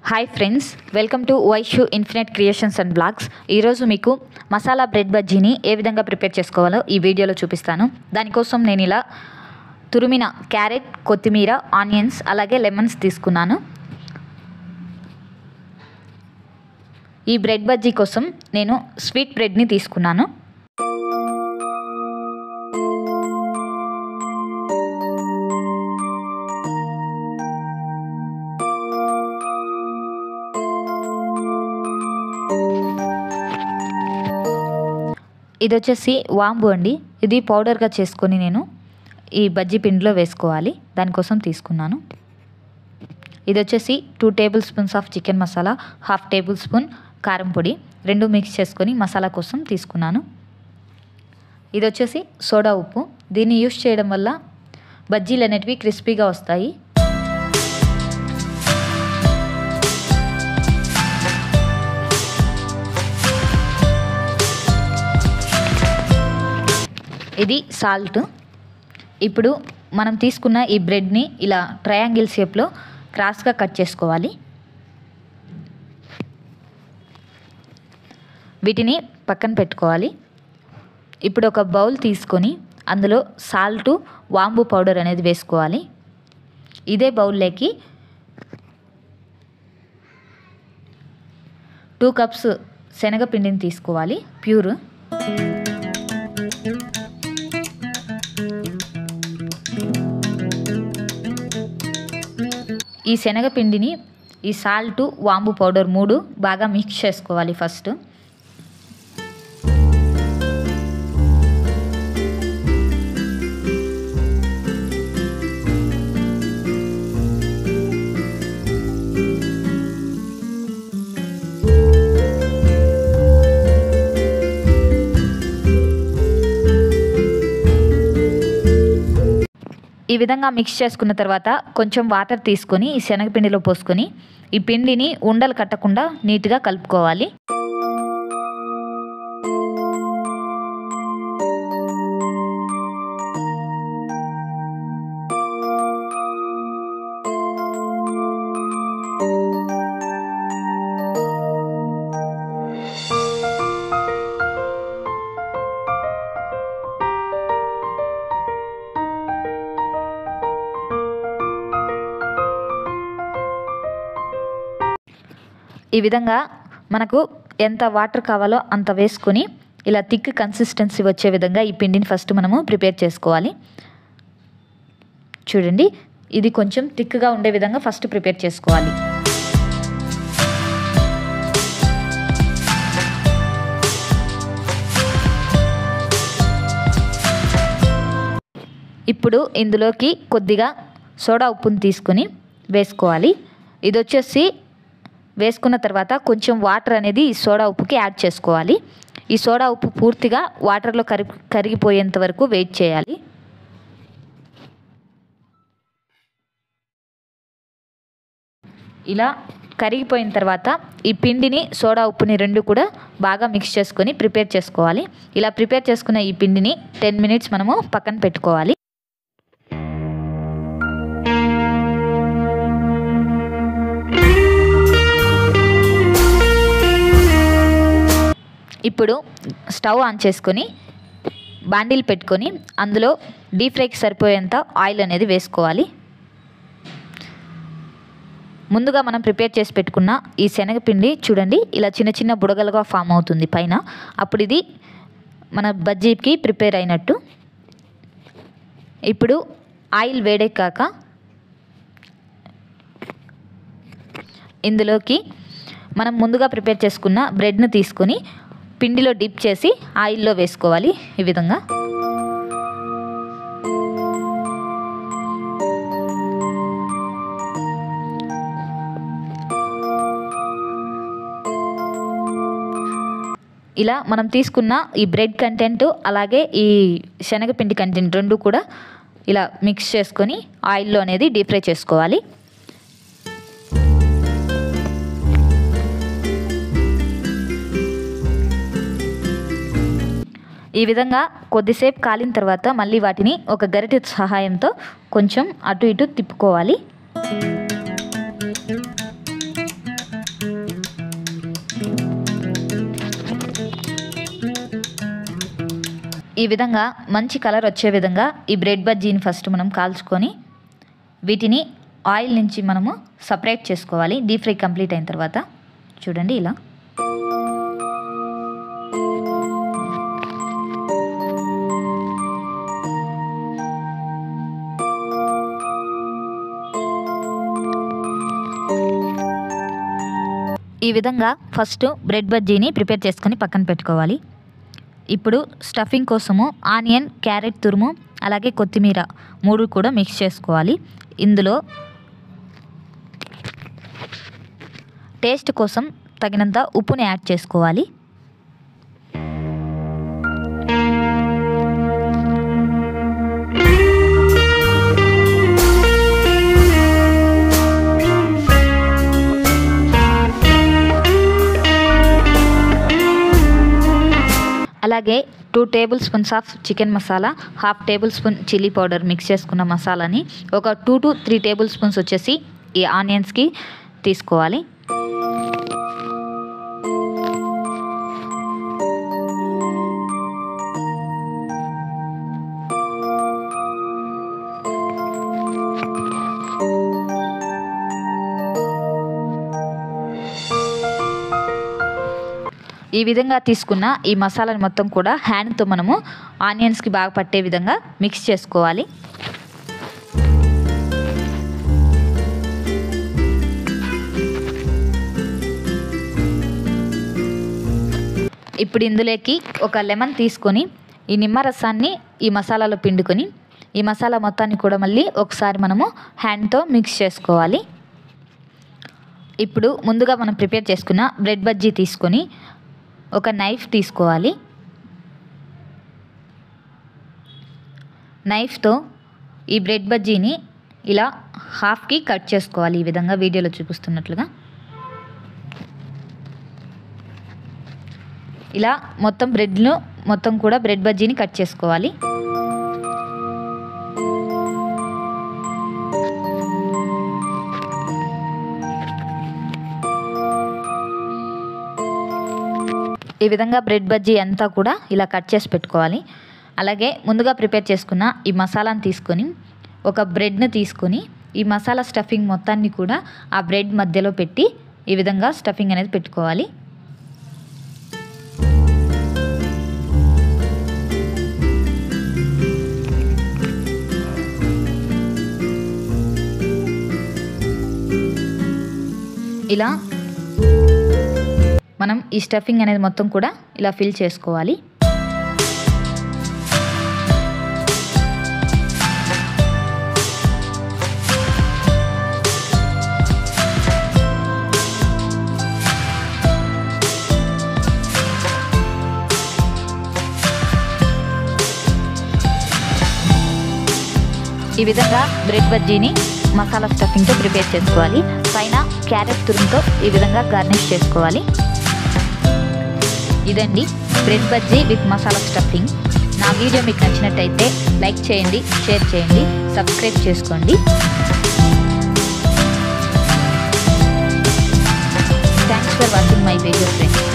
Hi friends, welcome to Vaishu infinite creations and blogs. ఈరోజు మీకు masala bread బజ్జీని ఏ విధంగా ప్రిపేర్ చేసుకోవాలో ఈ వీడియోలో చూపిస్తాను. దానికోసం నేను ఇలా తురిమిన క్యారెట్, కొత్తిమీర, ఆనియన్స్ అలాగే లెమన్స్ తీసుకున్నాను. ఈ బ్రెడ్ బజ్జీ కోసం నేను స్వీట్ బ్రెడ్ని తీసుకున్నాను. ఇది వచ్చేసి వాంబు అండి. ఇది పౌడర్గా చేసుకొని నేను ఈ బజ్జీ పిండిలో వేసుకోవాలి. దానికోసం తీసుకున్నాను. ఇది వచ్చేసి 2 table spoons of chicken masala, 1/2 table spoon కారం పొడి, 2 మిక్స్ చేసుకొని మసాలా కోసం తీసుకున్నాను. ఇది వచ్చేసి సోడా ఉప్పు. దీన్ని యూస్ చేయడం వల్ల బజ్జీలు అనేటివి క్రిస్పీగా వస్తాయి. ఇది సాల్ట్. ఇప్పుడు మనం తీసుకున్న ఈ బ్రెడ్ని ఇలా ట్రయాంగిల్ షేప్లో క్రాస్గా కట్ చేసుకోవాలి. వీటిని పక్కన పెట్టుకోవాలి. ఇప్పుడు ఒక బౌల్ తీసుకొని అందులో సాల్ట్, వాంబు పౌడర్ అనేది వేసుకోవాలి. ఇదే బౌల్లోకి 2 కప్స్ శనగపిండిని తీసుకోవాలి, ప్యూర్. ఈ శనగపిండిని ఈ సాల్ట్, వాంబు పౌడర్ 3 బాగా మిక్స్ చేసుకోవాలి ఫస్ట్. ఈ విధంగా మిక్స్ చేసుకున్న తర్వాత కొంచెం వాటర్ తీసుకొని ఈ శనగపిండిలో పోసుకొని ఈ పిండిని ఉండలు కట్టకుండా నీట్గా కలుపుకోవాలి. ఈ విధంగా మనకు ఎంత వాటర్ కావాలో అంత వేసుకొని ఇలా థిక్ కన్సిస్టెన్సీ వచ్చే విధంగా ఈ పిండిని ఫస్ట్ మనము ప్రిపేర్ చేసుకోవాలి. చూడండి, ఇది కొంచెం థిక్గా ఉండే విధంగా ఫస్ట్ ప్రిపేర్ చేసుకోవాలి. ఇప్పుడు ఇందులోకి కొద్దిగా సోడా ఉప్పుని తీసుకొని వేసుకోవాలి. ఇది వచ్చేసి వేసుకున్న తర్వాత కొంచెం వాటర్ అనేది ఈ సోడా ఉప్పుకి యాడ్ చేసుకోవాలి. ఈ సోడా ఉప్పు పూర్తిగా వాటర్లో కరిగిపోయేంత వరకు వెయిట్ చేయాలి. ఇలా కరిగిపోయిన తర్వాత ఈ పిండిని, సోడా ఉప్పుని 2 కూడా బాగా మిక్స్ చేసుకొని ప్రిపేర్ చేసుకోవాలి. ఇలా ప్రిపేర్ చేసుకున్న ఈ పిండిని 10 మినిట్స్ మనము పక్కన పెట్టుకోవాలి. ఇప్పుడు స్టవ్ ఆన్ చేసుకొని బాండిల్ పెట్టుకొని అందులో డీప్ ఫ్రైకి సరిపోయేంత ఆయిల్ అనేది వేసుకోవాలి. ముందుగా మనం ప్రిపేర్ చేసి పెట్టుకున్న ఈ శనగపిండి చూడండి, ఇలా చిన్న చిన్న బుడగలుగా ఫామ్ అవుతుంది పైన. అప్పుడు ఇది మన బజ్జీకి ప్రిపేర్ అయినట్టు. ఇప్పుడు ఆయిల్ వేడెక్కాక ఇందులోకి మనం ముందుగా ప్రిపేర్ చేసుకున్న బ్రెడ్ను తీసుకొని పిండిలో డిప్ చేసి ఆయిల్లో వేసుకోవాలి. ఈ విధంగా ఇలా మనం తీసుకున్న ఈ బ్రెడ్ కంటెంట్ అలాగే ఈ శనగపిండి కంటెంట్ 2 కూడా ఇలా మిక్స్ చేసుకొని ఆయిల్లో అనేది డీప్ ఫ్రై చేసుకోవాలి. ఈ విధంగా కొద్దిసేపు కాలిన తర్వాత మళ్ళీ వాటిని ఒక గరిటె సహాయంతో కొంచెం అటు ఇటు తిప్పుకోవాలి. ఈ విధంగా మంచి కలర్ వచ్చే విధంగా ఈ బ్రెడ్ బజ్జీని ఫస్ట్ మనం కాల్చుకొని వీటిని ఆయిల్ నుంచి మనము సపరేట్ చేసుకోవాలి. డీప్ ఫ్రై కంప్లీట్ అయిన తర్వాత చూడండి ఇలా. ఈ విధంగా ఫస్ట్ బ్రెడ్ బజ్జీని ప్రిపేర్ చేసుకొని పక్కన పెట్టుకోవాలి. ఇప్పుడు స్టఫింగ్ కోసము ఆనియన్, క్యారెట్ తురుము అలాగే కొత్తిమీర 3 కూడా మిక్స్ చేసుకోవాలి. ఇందులో టేస్ట్ కోసం తగినంత ఉప్పుని యాడ్ చేసుకోవాలి. అలాగే 2 table spoons of chicken masala, 1/2 table spoon chilli powder mix చేసుకున్న మసాలాని ఒక 2 to 3 టేబుల్ స్పూన్స్ వచ్చేసి ఈ ఆనియన్స్కి తీసుకోవాలి. ఈ విధంగా తీసుకున్న ఈ మసాలాని మొత్తం కూడా హ్యాండ్తో మనము ఆనియన్స్కి బాగా పట్టే విధంగా మిక్స్ చేసుకోవాలి. ఇప్పుడు ఇందులోకి ఒక లెమన్ తీసుకొని ఈ నిమ్మరసాన్ని ఈ మసాలాలో పిండుకొని ఈ మసాలా మొత్తాన్ని కూడా మళ్ళీ ఒకసారి మనము హ్యాండ్తో మిక్స్ చేసుకోవాలి. ఇప్పుడు ముందుగా మనం ప్రిపేర్ చేసుకున్న బ్రెడ్ బజ్జీ తీసుకొని ఒక నైఫ్ తీసుకోవాలి. నైఫ్తో ఈ బ్రెడ్ బజ్జీని ఇలా హాఫ్కి కట్ చేసుకోవాలి. ఈ విధంగా వీడియోలో చూపిస్తున్నట్లుగా ఇలా మొత్తం బ్రెడ్ బజ్జీని కట్ చేసుకోవాలి. ఈ విధంగా బ్రెడ్ బజ్జీ అంతా కూడా ఇలా కట్ చేసి పెట్టుకోవాలి. అలాగే ముందుగా ప్రిపేర్ చేసుకున్న ఈ మసాలాను తీసుకొని ఒక బ్రెడ్ని తీసుకొని ఈ మసాలా స్టఫింగ్ మొత్తాన్ని కూడా ఆ బ్రెడ్ మధ్యలో పెట్టి ఈ విధంగా స్టఫింగ్ అనేది పెట్టుకోవాలి. ఇలా మనం ఈ స్టఫింగ్ అనేది మొత్తం కూడా ఇలా ఫిల్ చేసుకోవాలి. ఈ విధంగా బ్రెడ్ బజ్జీని మసాలా స్టఫింగ్తో ప్రిపేర్ చేసుకోవాలి. పైన క్యారెట్ తురుముతో ఈ విధంగా గార్నిష్ చేసుకోవాలి. ఇదండి bread bajji with masala stuffing. నా వీడియో మీకు నచ్చినట్టయితే లైక్ చేయండి, షేర్ చేయండి, సబ్స్క్రైబ్ చేసుకోండి. Thanks for watching my video friends.